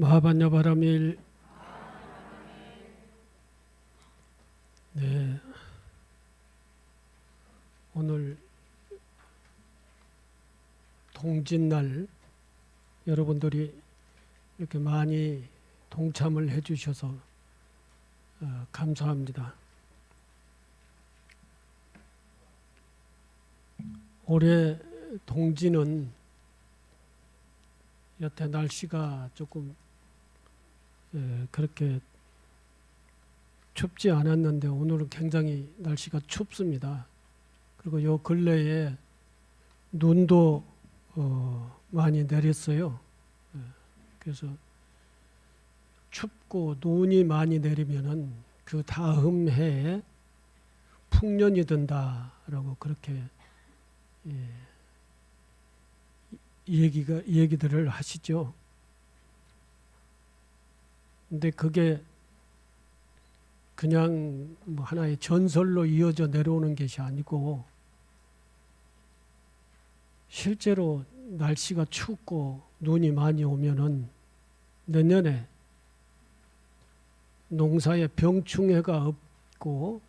마하반야 바라밀. 네, 오늘 동짓날 여러분들이 이렇게 많이 동참을 해주셔서 감사합니다. 올해 동지는 여태 날씨가 조금 그렇게 춥지 않았는데 오늘은 굉장히 날씨가 춥습니다. 그리고 요 근래에 눈도 많이 내렸어요. 그래서 춥고 눈이 많이 내리면은 그 다음 해에 풍년이 든다라고 그렇게 얘기들을 하시죠. 근데 그게 그냥 뭐 하나의 전설로 이어져 내려오는 것이 아니고 실제로 날씨가 춥고 눈이 많이 오면은 내년에 농사에 병충해가 없고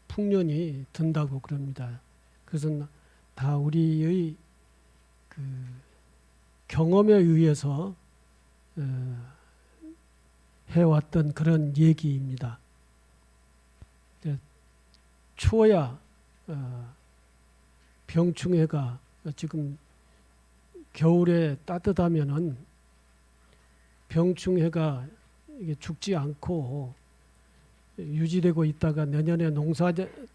풍년이 든다고 그럽니다. 그것은 다 우리의 그 경험에 의해서 해왔던 그런 얘기입니다. 추워야 병충해가 지금 겨울에 따뜻하면은 병충해가 이게 죽지 않고 유지되고 있다가 내년에 농사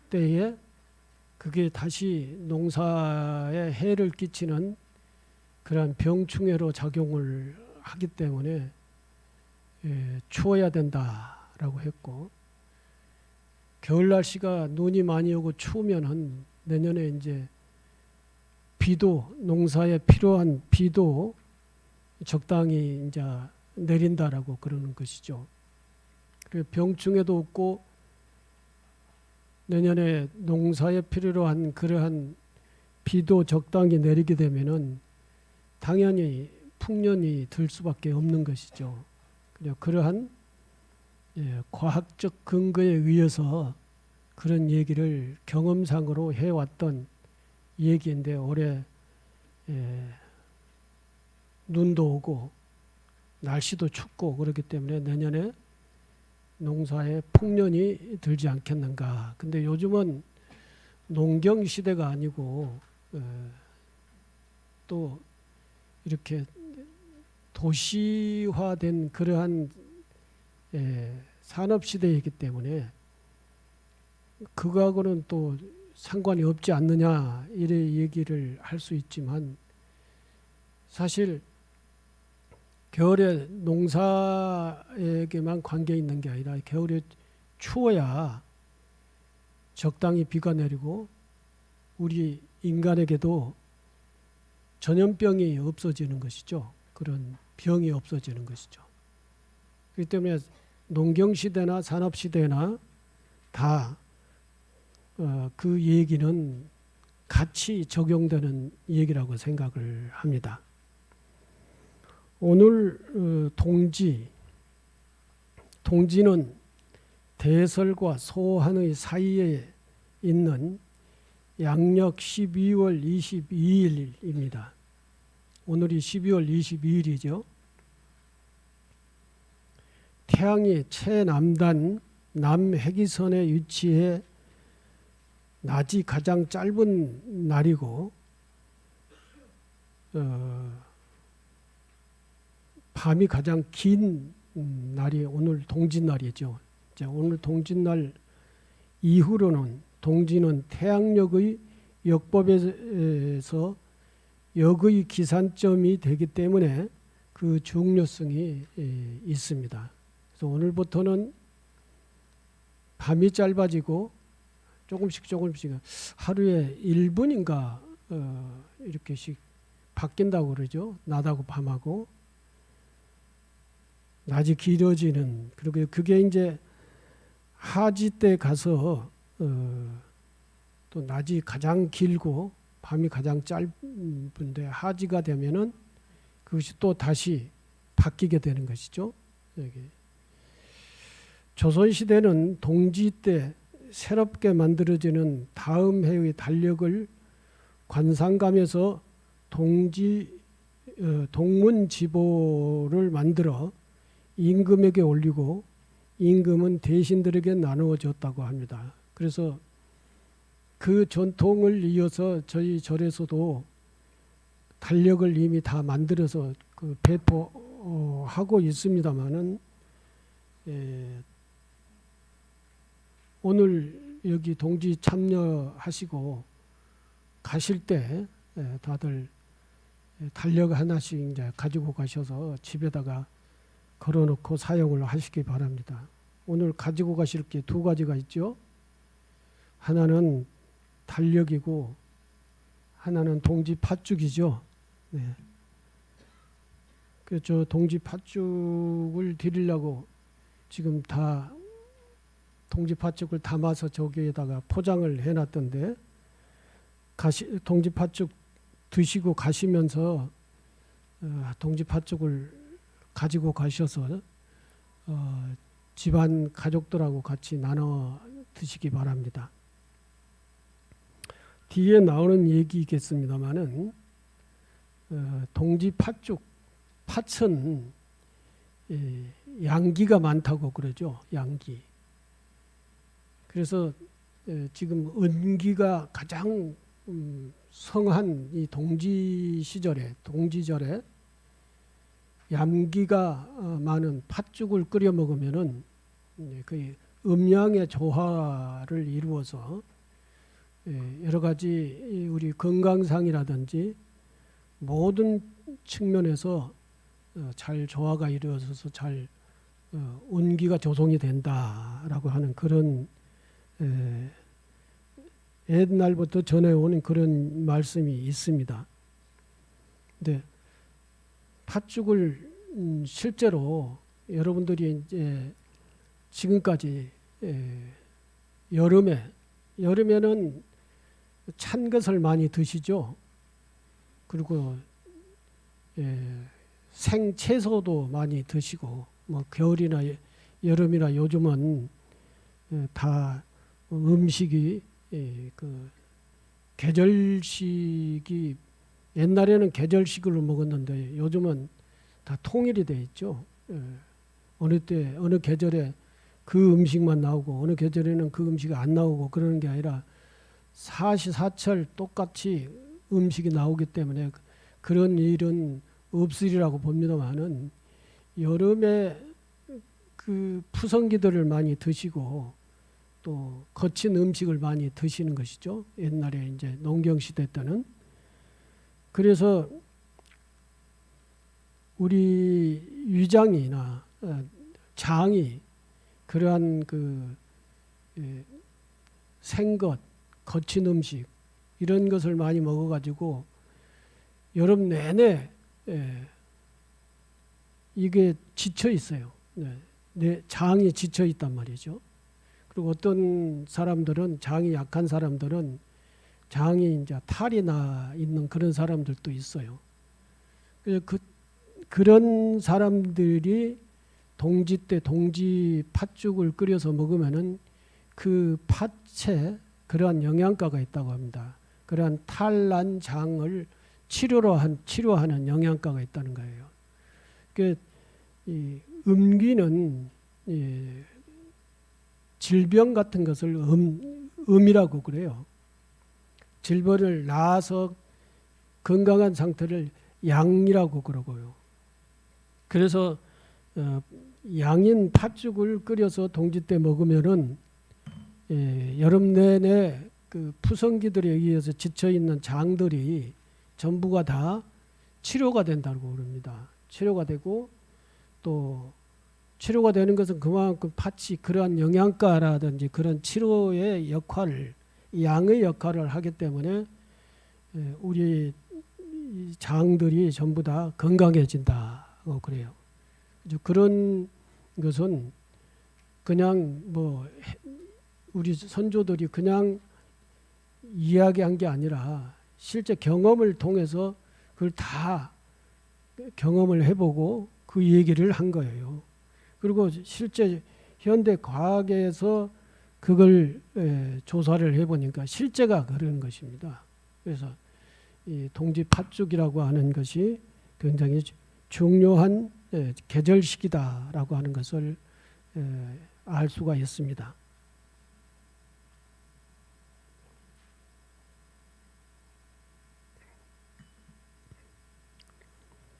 때에 그게 다시 농사에 해를 끼치는 그러한 병충해로 작용을 하기 때문에 추워야 된다라고 했고, 겨울 날씨가 눈이 많이 오고 추우면은 내년에 이제 비도 농사에 필요한 비도 적당히 이제 내린다라고 그러는 것이죠. 그리고 병충해도 없고 내년에 농사에 필요로 한 그러한 비도 적당히 내리게 되면은 당연히 풍년이 들 수밖에 없는 것이죠. 그러한 과학적 근거에 의해서 그런 얘기를 경험상으로 해왔던 얘기인데 올해 눈도 오고 날씨도 춥고 그렇기 때문에 내년에 농사에 풍년이 들지 않겠는가. 근데 요즘은 농경 시대가 아니고 또 이렇게 도시화된 그러한 산업 시대이기 때문에 그거하고는 또 상관이 없지 않느냐 이래 얘기를 할 수 있지만 사실 겨울에 농사에게만 관계 있는 게 아니라 겨울에 추워야 적당히 비가 내리고 우리 인간에게도 전염병이 없어지는 것이죠. 그런 병이 없어지는 것이죠. 그렇기 때문에 농경시대나 산업시대나 다 그 얘기는 같이 적용되는 얘기라고 생각을 합니다. 오늘 동지는 대설과 소환의 사이에 있는 양력 12월 22일입니다. 오늘이 12월 22일이죠. 태양이 최남단 남해기선에 위치해 낮이 가장 짧은 날이고 밤이 가장 긴 날이 오늘 동짓날이죠. 오늘 동짓날 이후로는 동지는 태양력의 역법에서 역의 기산점이 되기 때문에 그 중요성이 있습니다. 그래서 오늘부터는 밤이 짧아지고 조금씩 하루에 1분인가 이렇게씩 바뀐다고 그러죠. 낮하고 밤하고 낮이 길어지는. 그리고 그게 이제 하지 때 가서 또 낮이 가장 길고 밤이 가장 짧은데 하지가 되면은 그것이 또 다시 바뀌게 되는 것이죠. 여기. 조선시대는 동지 때 새롭게 만들어지는 다음 해의 달력을 관상감에서 동문지보를 만들어 임금에게 올리고 임금은 대신들에게 나누어 줬다고 합니다. 그래서 그 전통을 이어서 저희 절에서도 달력을 이미 다 만들어서 그 배포하고 있습니다마는 오늘 여기 동지 참여하시고 가실 때 다들 달력 하나씩 이제 가지고 가셔서 집에다가 걸어놓고 사용을 하시기 바랍니다. 오늘 가지고 가실 게 두 가지가 있죠. 하나는 달력이고 하나는 동지 팥죽이죠. 네. 저 동지 팥죽을 드리려고 지금 다 동지 팥죽을 담아서 저기에다가 포장을 해놨던데 동지 팥죽 드시고 가시면서 동지 팥죽을 가지고 가셔서 집안 가족들하고 같이 나눠 드시기 바랍니다. 뒤에 나오는 얘기겠습니다마는 동지 팥죽, 팥은 양기가 많다고 그러죠. 양기. 그래서 지금 은기가 가장 성한 이 동지 시절에, 동지절에 양기가 많은 팥죽을 끓여 먹으면은 그 음양의 조화를 이루어서 여러 가지 우리 건강상이라든지 모든 측면에서 잘 조화가 이루어져서 잘 운기가 조성이 된다라고 하는 그런 옛날부터 전해오는 그런 말씀이 있습니다. 근데 팥죽을 실제로 여러분들이 이제 지금까지 여름에는 찬 것을 많이 드시죠. 그리고 생채소도 많이 드시고 뭐 겨울이나 여름이나 요즘은 다 음식이 그 계절식이 옛날에는 계절식으로 먹었는데 요즘은 다 통일이 돼 있죠. 어느 때 어느 계절에 그 음식만 나오고 어느 계절에는 그 음식이 안 나오고 그러는 게 아니라 사시사철 똑같이 음식이 나오기 때문에 그런 일은 없으리라고 봅니다만은 여름에 그 푸성기들을 많이 드시고 또 거친 음식을 많이 드시는 것이죠. 옛날에 이제 농경시대 때는. 그래서 우리 위장이나 장이 그러한 그 생것, 거친 음식 이런 것을 많이 먹어가지고 여름 내내 이게 지쳐 있어요. 내 장이 지쳐 있단 말이죠. 그리고 어떤 사람들은 장이 약한 사람들은 장이 이제 탈이 나 있는 그런 사람들도 있어요. 그런 사람들이 동지 때 동지 팥죽을 끓여서 먹으면은 그 팥에 그러한 영양가가 있다고 합니다. 그러한 탈난 장을 치료하는 영양가가 있다는 거예요. 이 음기는 질병 같은 것을 음이라고 그래요. 질병을 낳아서 건강한 상태를 양이라고 그러고요. 그래서 양인 팥죽을 끓여서 동지 때 먹으면은 여름 내내 그 푸성기들에 의해서 지쳐 있는 장들이 전부가 다 치료가 된다고 그럽니다. 치료가 되고 또 치료가 되는 것은 그만큼 팥이 그러한 영양가라든지 그런 치료의 역할을 양의 역할을 하기 때문에 우리 장들이 전부 다 건강해진다고 그래요. 그런 것은 그냥 뭐 우리 선조들이 그냥 이야기한 게 아니라 실제 경험을 통해서 그걸 다 경험을 해보고 그 얘기를 한 거예요. 그리고 실제 현대 과학에서 그걸 조사를 해보니까 실제가 그런 것입니다. 그래서 이 동지 팥죽이라고 하는 것이 굉장히 중요한 계절식이다라고 하는 것을 알 수가 있습니다.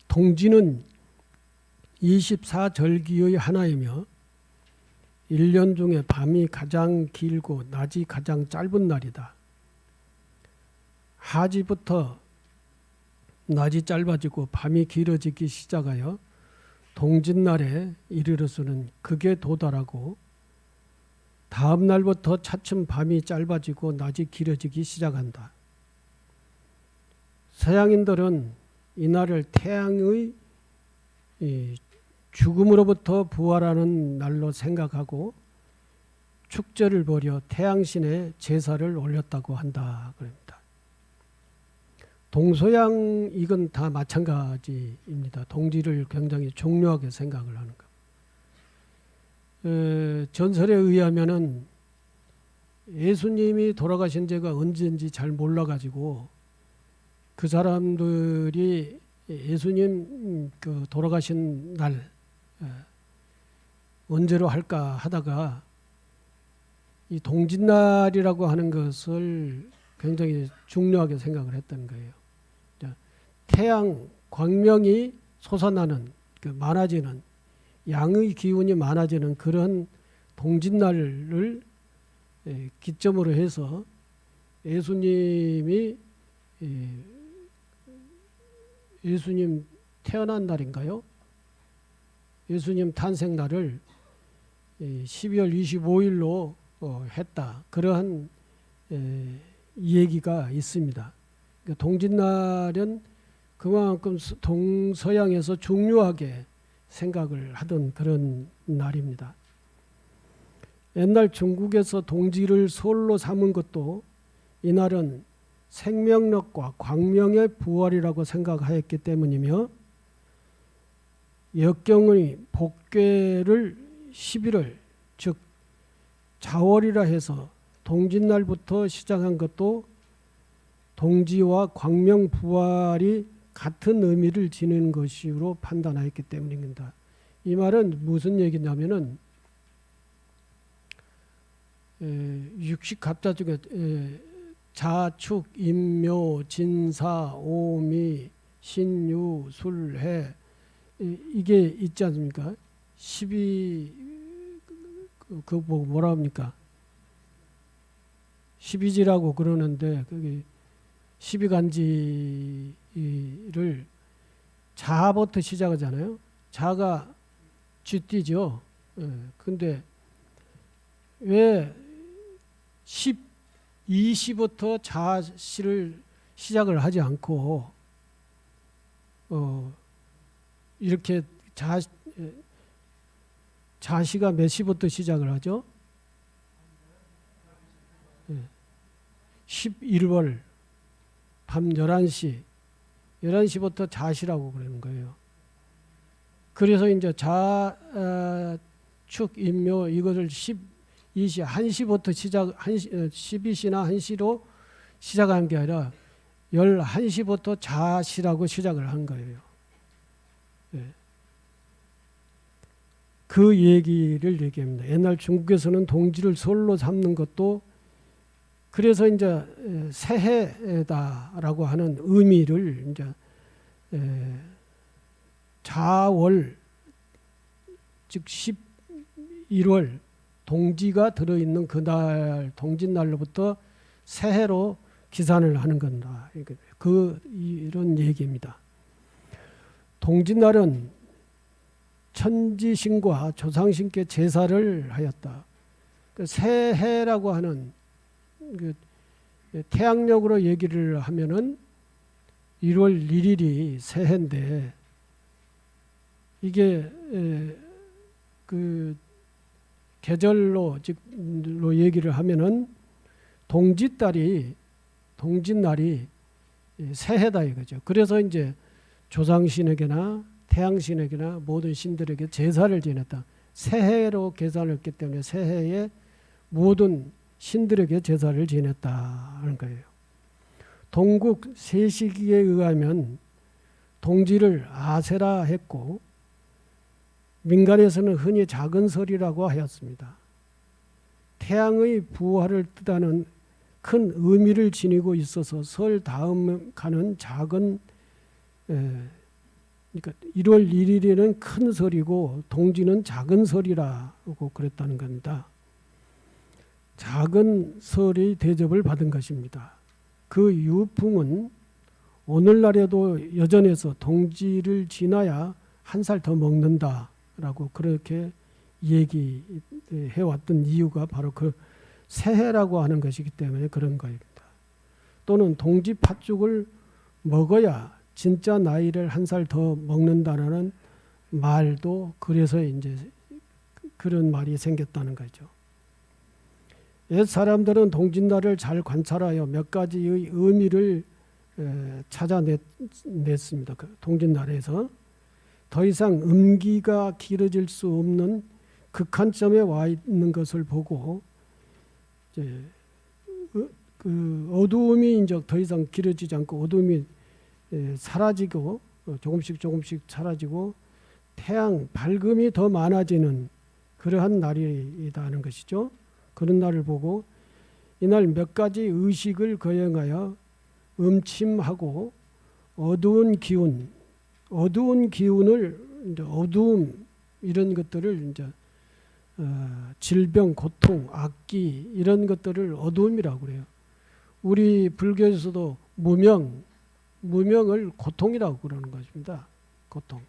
동지는 24절기의 하나이며 1년 중에 밤이 가장 길고 낮이 가장 짧은 날이다. 하지부터 낮이 짧아지고 밤이 길어지기 시작하여 동짓날에 이르러서는 극에 도달하고 다음 날부터 차츰 밤이 짧아지고 낮이 길어지기 시작한다. 서양인들은 이날을 태양의 죽음으로부터 부활하는 날로 생각하고 축제를 벌여 태양신에 제사를 올렸다고 한다 그럽니다. 동서양 이건 다 마찬가지입니다. 동지를 굉장히 중요하게 생각을 하는 것. 전설에 의하면은 예수님이 돌아가신 지가 언제인지 잘 몰라가지고 그 사람들이 예수님 그 돌아가신 날 언제로 할까 하다가 이 동짓날이라고 하는 것을 굉장히 중요하게 생각을 했던 거예요. 태양 광명이 솟아나는 그 많아지는 양의 기운이 많아지는 그런 동짓날을 기점으로 해서 예수님 태어난 날인가요? 예수님 탄생 날을 12월 25일로 했다. 그러한 얘기가 있습니다. 그러니까 동짓날은 그만큼 동서양에서 중요하게 생각을 하던 그런 날입니다. 옛날 중국에서 동지를 설로 삼은 것도 이날은 생명력과 광명의 부활이라고 생각하였기 때문이며 역경의 복괴를 11월 즉 자월이라 해서 동짓날부터 시작한 것도 동지와 광명 부활이 같은 의미를 지니는 것으로 판단하였기 때문입니다. 이 말은 무슨 얘기냐면은 육식갑자 중에 자축, 임묘, 진사, 오미, 신유, 술해 이게 있지 않습니까? 12그 뭐라 합니까? 12지라고 그러는데 그게 12간지를 자부터 시작하잖아요. 자가 쥐띠죠. 근데 왜 12시부터 자시를 시작을 하지 않고 이렇게 자시가 몇 시부터 시작을 하죠? 11월 밤 11시부터 자시라고 그러는 거예요. 그래서 이제 자축, 임묘 이것을 12시, 1시부터 12시나 1시로 시작한 게 아니라 11시부터 자시라고 시작을 한 거예요. 그 얘기를 얘기합니다. 옛날 중국에서는 동지를 솔로 삼는 것도 그래서 이제 새해다라고 하는 의미를 이제 자월 즉 11월 동지가 들어있는 그날 동짓날로부터 새해로 기산을 하는 건다. 이런 얘기입니다. 동짓날은 천지신과 조상신께 제사를 하였다. 새해라고 하는 태양력으로 얘기를 하면은 1월 1일이 새해인데 이게 그 계절로 즉로 얘기를 하면은 동짓날이 새해다 이거죠. 그래서 이제 조상신에게나 태양신에게나 모든 신들에게 제사를 지냈다. 새해로 계산했기 때문에 새해에 모든 신들에게 제사를 지냈다 하는 거예요. 동국 세시기에 의하면 동지를 아세라 했고 민간에서는 흔히 작은 설이라고 하였습니다. 태양의 부활을 뜻하는 큰 의미를 지니고 있어서 설 다음 가는 작은 그러니까 1월 1일에는 큰 설이고 동지는 작은 설이라고 그랬다는 겁니다. 작은 설의 대접을 받은 것입니다. 그 유풍은 오늘날에도 여전해서 동지를 지나야 한 살 더 먹는다라고 그렇게 얘기해왔던 이유가 바로 그 새해라고 하는 것이기 때문에 그런 거입니다. 또는 동지 팥죽을 먹어야 진짜 나이를 한 살 더 먹는다라는 말도 그래서 이제 그런 말이 생겼다는 거죠. 옛 사람들은 동짓날을 잘 관찰하여 몇 가지의 의미를 찾아냈습니다. 그 동짓날에서 더 이상 음기가 길어질 수 없는 극한점에 와 있는 것을 보고 이제 그 어두움이 이제 더 이상 길어지지 않고 어두움이 사라지고 조금씩 사라지고 태양 밝음이 더 많아지는 그러한 날이라는 것이죠. 그런 날을 보고 이날 몇 가지 의식을 거행하여 음침하고 어두운 기운을 이제 어두움 이런 것들을 이제 질병, 고통, 악기 이런 것들을 어두움이라고 그래요. 우리 불교에서도 무명을 고통이라고 그러는 것입니다. 고통.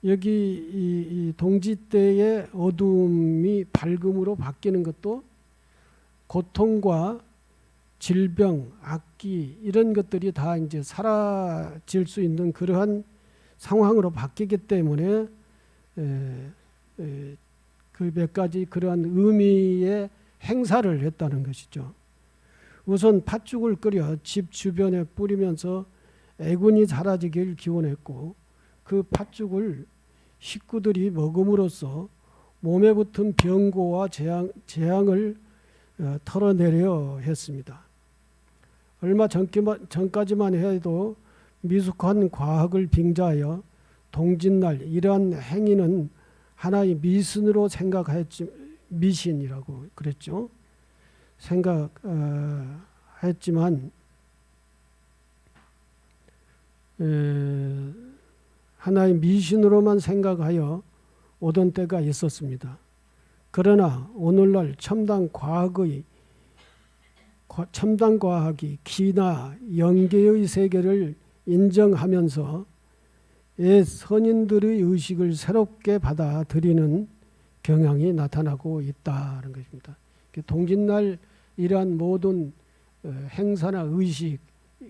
여기 이 동지 때의 어두움이 밝음으로 바뀌는 것도 고통과 질병, 악기 이런 것들이 다 이제 사라질 수 있는 그러한 상황으로 바뀌기 때문에 그 몇 가지 그러한 의미의 행사를 했다는 것이죠. 우선 팥죽을 끓여 집 주변에 뿌리면서 애군이 사라지길 기원했고 그 팥죽을 식구들이 먹음으로써 몸에 붙은 병고와 재앙을 털어내려 했습니다. 얼마 전까지만 해도 미숙한 과학을 빙자하여 동짓날 이러한 행위는 하나의 미신으로 생각했지 미신이라고 그랬죠. 생각했지만 하나의 미신으로만 생각하여 오던 때가 있었습니다. 그러나 오늘날 첨단 과학이 기나 영계의 세계를 인정하면서 옛 선인들의 의식을 새롭게 받아들이는 경향이 나타나고 있다는 것입니다. 동짓날 이러한 모든 행사나 의식,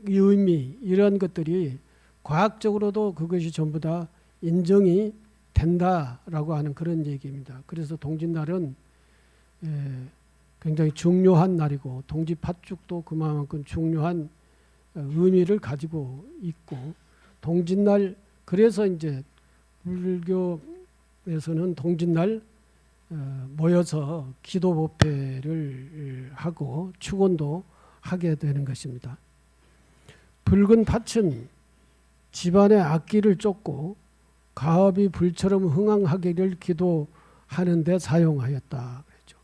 의미 이런 것들이 과학적으로도 그것이 전부 다 인정이 된다라고 하는 그런 얘기입니다. 그래서 동짓날은 굉장히 중요한 날이고 동지 팥죽도 그만큼 중요한 의미를 가지고 있고 동짓날 그래서 이제 불교에서는 동짓날 모여서 기도 법회를 하고 축원도 하게 되는 것입니다. 붉은 팥은 집안의 악기를 쫓고 가업이 불처럼 흥황하기를 기도하는 데 사용하였다 그랬죠.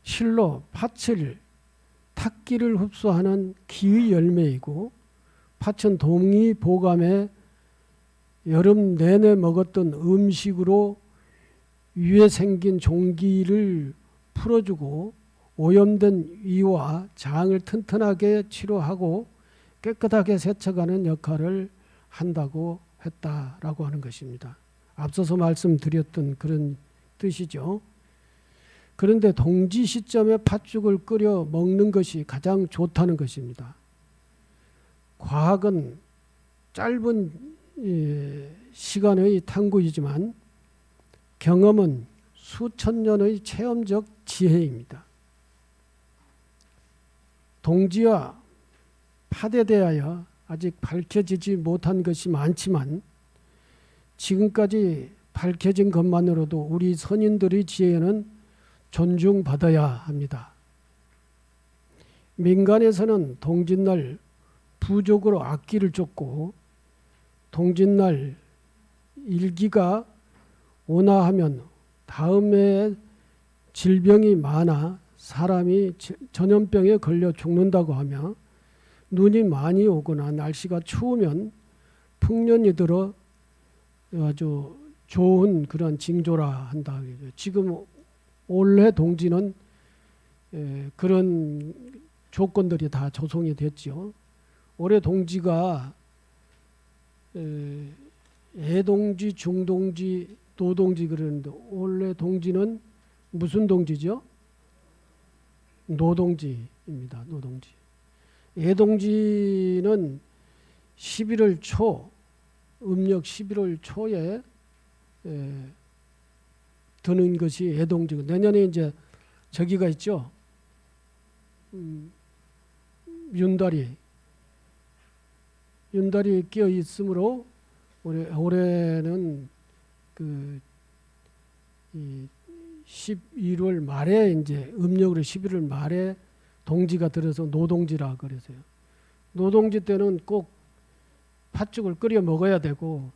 실로 팥을 탁기를 흡수하는 기의 열매이고 팥은 동의보감에 여름 내내 먹었던 음식으로 위에 생긴 종기를 풀어주고 오염된 위와 장을 튼튼하게 치료하고 깨끗하게 세척하는 역할을 한다고 했다라고 하는 것입니다. 앞서서 말씀드렸던 그런 뜻이죠. 그런데 동지 시점에 팥죽을 끓여 먹는 것이 가장 좋다는 것입니다. 과학은 짧은 시간의 탐구이지만 경험은 수천 년의 체험적 지혜입니다. 동지와 팥에 대하여 아직 밝혀지지 못한 것이 많지만 지금까지 밝혀진 것만으로도 우리 선인들의 지혜는 존중받아야 합니다. 민간에서는 동짓날 부족으로 악기를 쫓고 동짓날 일기가 온화하면 다음에 질병이 많아 사람이 전염병에 걸려 죽는다고 하며 눈이 많이 오거나 날씨가 추우면 풍년이 들어 아주 좋은 그런 징조라 한다. 지금 올해 동지는 그런 조건들이 다 조성이 됐죠. 올해 동지가 애동지, 중동지, 노동지 그러는데 올해 동지는 무슨 동지죠? 노동지입니다. 노동지. 애동지는 11월 초, 음력 11월 초에 드는 것이 애동지고 내년에 이제 저기가 있죠. 윤달이 끼어 있으므로 올해는 그 11월 말에 이제 음력으로 11월 말에 동지가 들어서 노동지라 그래서요. 노동지 때는 꼭 팥죽을 끓여 먹어야 되고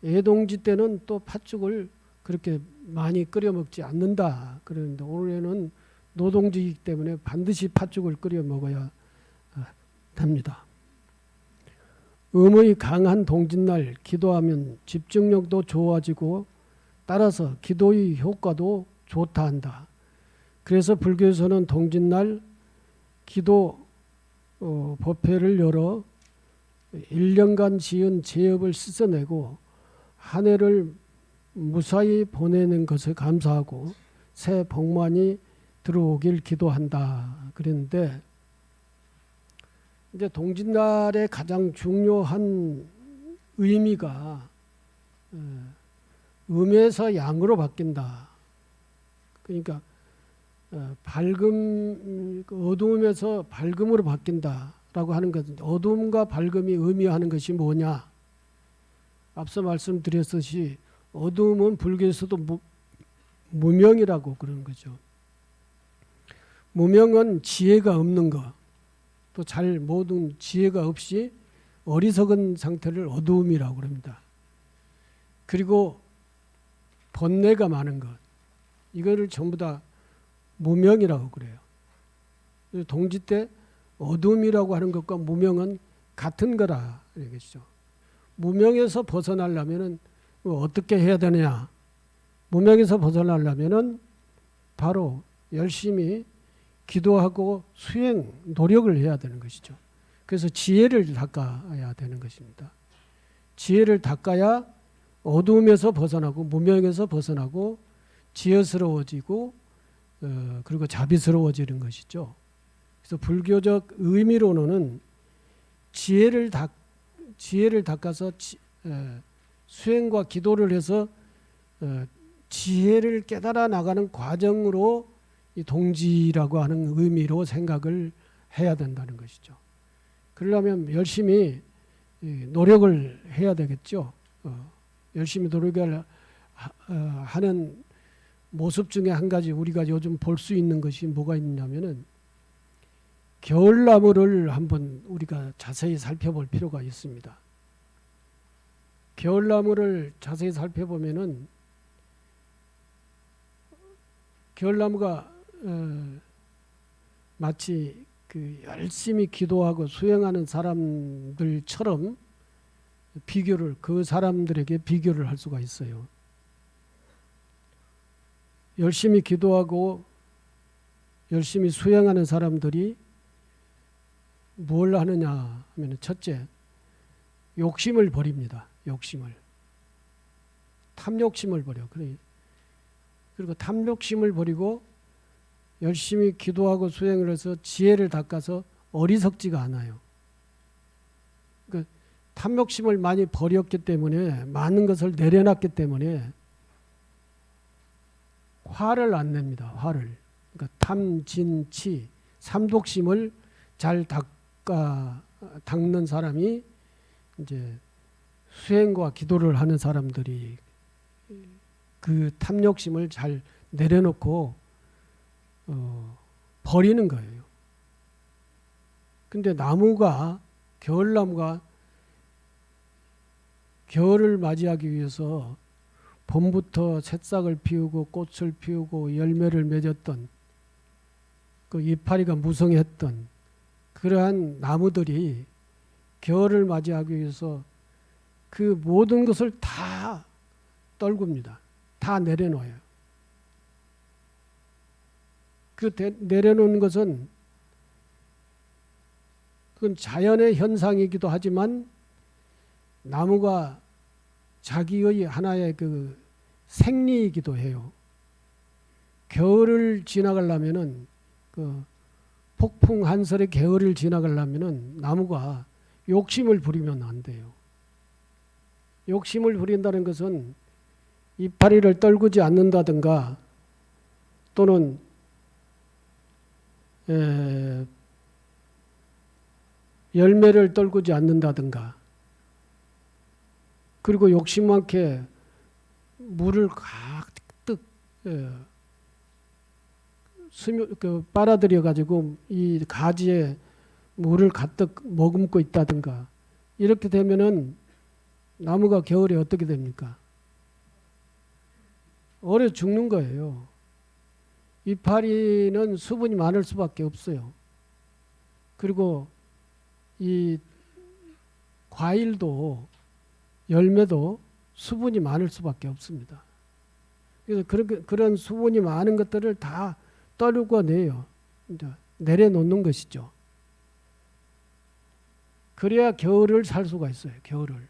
애동지 때는 또 팥죽을 그렇게 많이 끓여 먹지 않는다. 그러는데 올해는 노동지이기 때문에 반드시 팥죽을 끓여 먹어야 됩니다. 음의 강한 동짓날 기도하면 집중력도 좋아지고 따라서 기도의 효과도 좋다 한다. 그래서 불교에서는 동짓날 기도 법회를 열어 1년간 지은 죄업을 씻어내고 한 해를 무사히 보내는 것에 감사하고 새 복만이 들어오길 기도한다. 그랬는데 이제 동짓날의 가장 중요한 의미가 음에서 양으로 바뀐다. 그러니까 밝음, 어두움에서 밝음으로 바뀐다라고 하는 것은 어두움과 밝음이 의미하는 것이 뭐냐? 앞서 말씀드렸듯이 어두움은 불교에서도 무명이라고 그러는 거죠. 무명은 지혜가 없는 것, 또 잘 모든 지혜가 없이 어리석은 상태를 어두움이라고 그럽니다. 그리고 번뇌가 많은 것, 이거를 전부 다 무명이라고 그래요. 동지 때 어둠이라고 하는 것과 무명은 같은 거라 이거죠. 무명에서 벗어나려면은 어떻게 해야 되느냐? 무명에서 벗어나려면은 바로 열심히 기도하고 수행, 노력을 해야 되는 것이죠. 그래서 지혜를 닦아야 되는 것입니다. 지혜를 닦아야 어두움에서 벗어나고 무명에서 벗어나고 지혜스러워지고 그리고 자비스러워지는 것이죠. 그래서 불교적 의미로는 지혜를 닦아서 수행과 기도를 해서 지혜를 깨달아 나가는 과정으로 이 동지라고 하는 의미로 생각을 해야 된다는 것이죠. 그러려면 열심히 노력을 해야 되겠죠. 열심히 노력을 하는 모습 중에 한 가지 우리가 요즘 볼 수 있는 것이 뭐가 있냐면은 겨울나무를 한번 우리가 자세히 살펴볼 필요가 있습니다. 겨울나무를 자세히 살펴보면은 겨울나무가 마치 그 열심히 기도하고 수행하는 사람들처럼 그 사람들에게 비교를 할 수가 있어요. 열심히 기도하고 열심히 수행하는 사람들이 뭘 하느냐 하면 첫째, 욕심을 버립니다. 욕심을. 탐욕심을 버려. 그리고 탐욕심을 버리고 열심히 기도하고 수행을 해서 지혜를 닦아서 어리석지가 않아요. 그러니까 탐욕심을 많이 버렸기 때문에 많은 것을 내려놨기 때문에 화를 안 냅니다. 화를. 그러니까 탐, 진, 치, 삼독심을 잘 닦아 닦는 사람이 이제 수행과 기도를 하는 사람들이 그 탐욕심을 잘 내려놓고 버리는 거예요. 근데 나무가, 겨울나무가 겨울을 맞이하기 위해서 봄부터 새싹을 피우고 꽃을 피우고 열매를 맺었던 그 이파리가 무성했던 그러한 나무들이 겨울을 맞이하기 위해서 그 모든 것을 다 떨굽니다. 다 내려놓아요. 그 내려놓는 것은 그건 자연의 현상이기도 하지만 나무가 자기의 하나의 그 생리이기도 해요. 겨울을 지나가려면은 그 폭풍 한설의 겨울을 지나가려면은 나무가 욕심을 부리면 안 돼요. 욕심을 부린다는 것은 이파리를 떨구지 않는다든가 또는 열매를 떨구지 않는다든가 그리고 욕심 많게 물을 가득 빨아들여 가지고 이 가지에 물을 가득 머금고 있다든가 이렇게 되면은 나무가 겨울에 어떻게 됩니까? 얼어 죽는 거예요. 이파리는 수분이 많을 수밖에 없어요. 그리고 이 과일도 열매도 수분이 많을 수밖에 없습니다. 그래서 그런 수분이 많은 것들을 다 떨궈내요. 이제 내려놓는 것이죠. 그래야 겨울을 살 수가 있어요. 겨울을.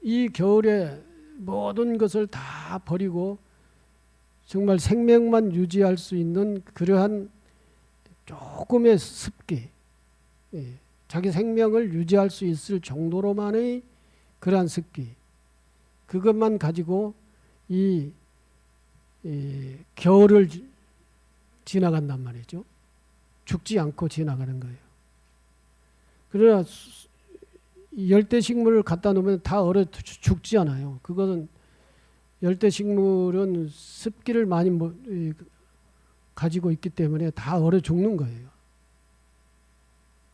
이 겨울에 모든 것을 다 버리고 정말 생명만 유지할 수 있는 그러한 조금의 습기, 자기 생명을 유지할 수 있을 정도로만의 그러한 습기, 그것만 가지고 이 겨울을 지나간단 말이죠. 죽지 않고 지나가는 거예요. 그러나 열대식물을 갖다 놓으면 다 얼어 죽지 않아요. 그것은 열대식물은 습기를 많이 가지고 있기 때문에 다 얼어 죽는 거예요.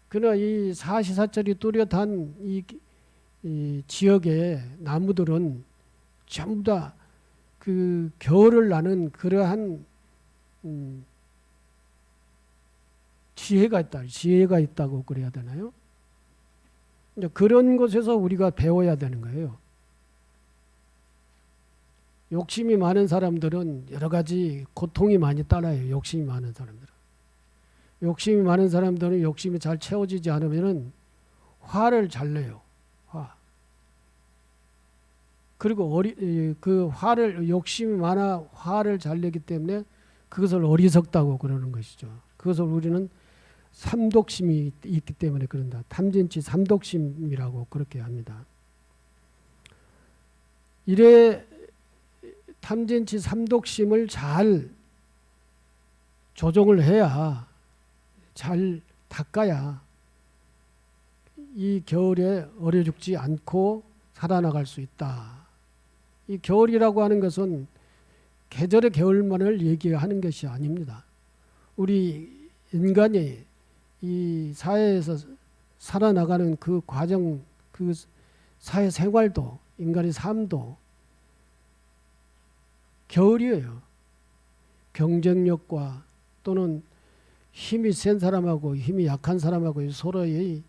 그러나 이 사시사철이 뚜렷한 이 지역의 나무들은 전부 다 그 겨울을 나는 그러한 지혜가 있다고 그래야 되나요? 이제 그런 곳에서 우리가 배워야 되는 거예요. 욕심이 많은 사람들은 여러 가지 고통이 많이 따라요. 욕심이 많은 사람들은. 욕심이 많은 사람들은 욕심이 잘 채워지지 않으면은 화를 잘 내요. 화. 그리고 그 욕심이 많아 화를 잘 내기 때문에 그것을 어리석다고 그러는 것이죠. 그것을 우리는 삼독심이 있기 때문에 그런다. 탐진치 삼독심이라고 그렇게 합니다. 이래 탐진치 삼독심을 잘 조정을 해야, 잘 닦아야 이 겨울에 얼어 죽지 않고 살아나갈 수 있다. 이 겨울이라고 하는 것은 계절의 겨울만을 얘기하는 것이 아닙니다. 우리 인간이 이 사회에서 살아나가는 그 과정, 그 사회 생활도, 인간의 삶도 겨울이에요. 경쟁력과 또는 힘이 센 사람하고 힘이 약한 사람하고 서로의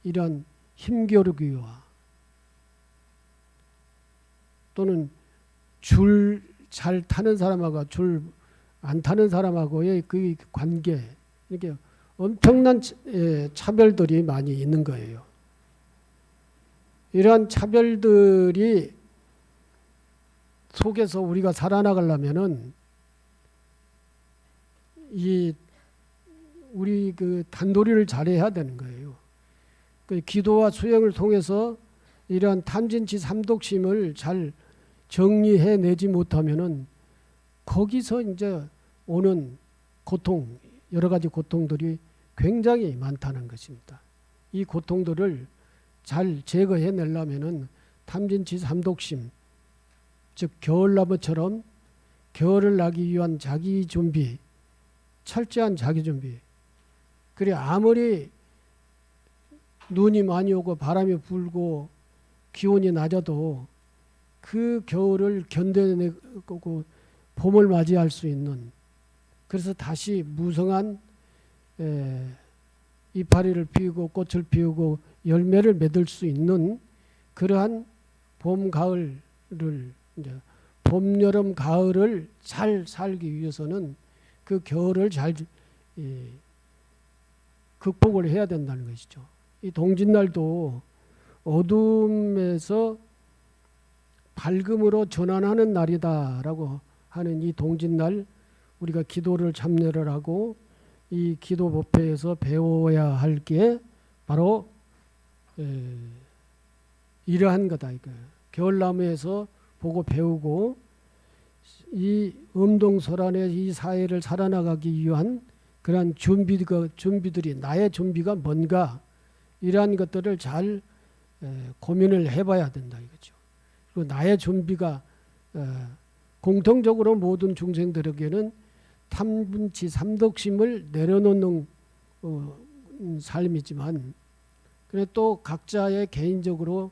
이런 힘겨루기와 또는 줄 잘 타는 사람하고 줄 안 타는 사람하고의 그 관계, 이렇게 엄청난 차별들이 많이 있는 거예요. 이러한 차별들이 속에서 우리가 살아나가려면은 우리 그 단도리를 잘해야 되는 거예요. 그 기도와 수행을 통해서 이러한 탐진치 삼독심을 잘 정리해내지 못하면은 거기서 이제 오는 고통, 여러 가지 고통들이 굉장히 많다는 것입니다. 이 고통들을 잘 제거해내려면은 탐진치 삼독심, 즉 겨울나무처럼 겨울을 나기 위한 자기 준비, 철저한 자기 준비. 그래 아무리 눈이 많이 오고 바람이 불고 기온이 낮아도 그 겨울을 견뎌내고 봄을 맞이할 수 있는, 그래서 다시 무성한 이파리를 피우고 꽃을 피우고 열매를 맺을 수 있는 그러한 봄, 가을을 이제 봄, 여름, 가을을 잘 살기 위해서는 그 겨울을 잘 극복을 해야 된다는 것이죠. 이 동짓날도 어둠에서 밝음으로 전환하는 날이다라고 하는 이 동짓날, 우리가 기도를 참여를 하고 이 기도 법회에서 배워야 할 게 바로 이러한 거다 이거예요. 겨울나무에서 보고 배우고 이 음동설안의 이 사회를 살아나가기 위한 그러한 준비들이, 나의 준비가 뭔가, 이러한 것들을 잘 고민을 해봐야 된다 이거죠. 그리고 나의 준비가 공통적으로 모든 중생들에게는 탐진치 삼독심을 내려놓는 삶이지만, 그래 또 각자의 개인적으로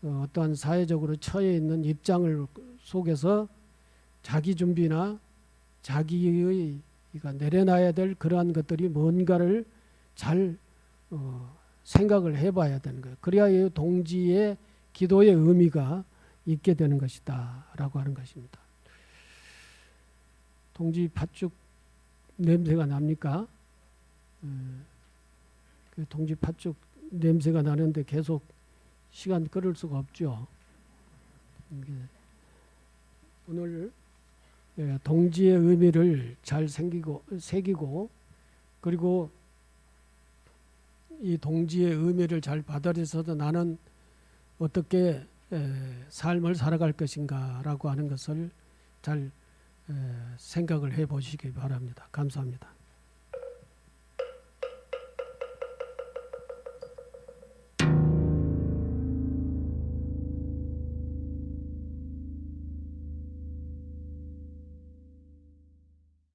어떠한 사회적으로 처해 있는 입장을 속에서 자기 준비나 자기의 내려놔야 될 그러한 것들이 뭔가를 잘 생각을 해봐야 되는 거예요. 그래야 이 동지의 기도의 의미가 있게 되는 것이다 라고 하는 것입니다. 동지 팥죽 냄새가 납니까? 그 동지 팥죽 냄새가 나는데 계속 시간 끌을 수가 없죠. 오늘 동지의 의미를 잘 새기고 그리고 이 동지의 의미를 잘 받아들여서 나는 어떻게 삶을 살아갈 것인가 라고 하는 것을 잘 생각을 해 보시기 바랍니다. 감사합니다.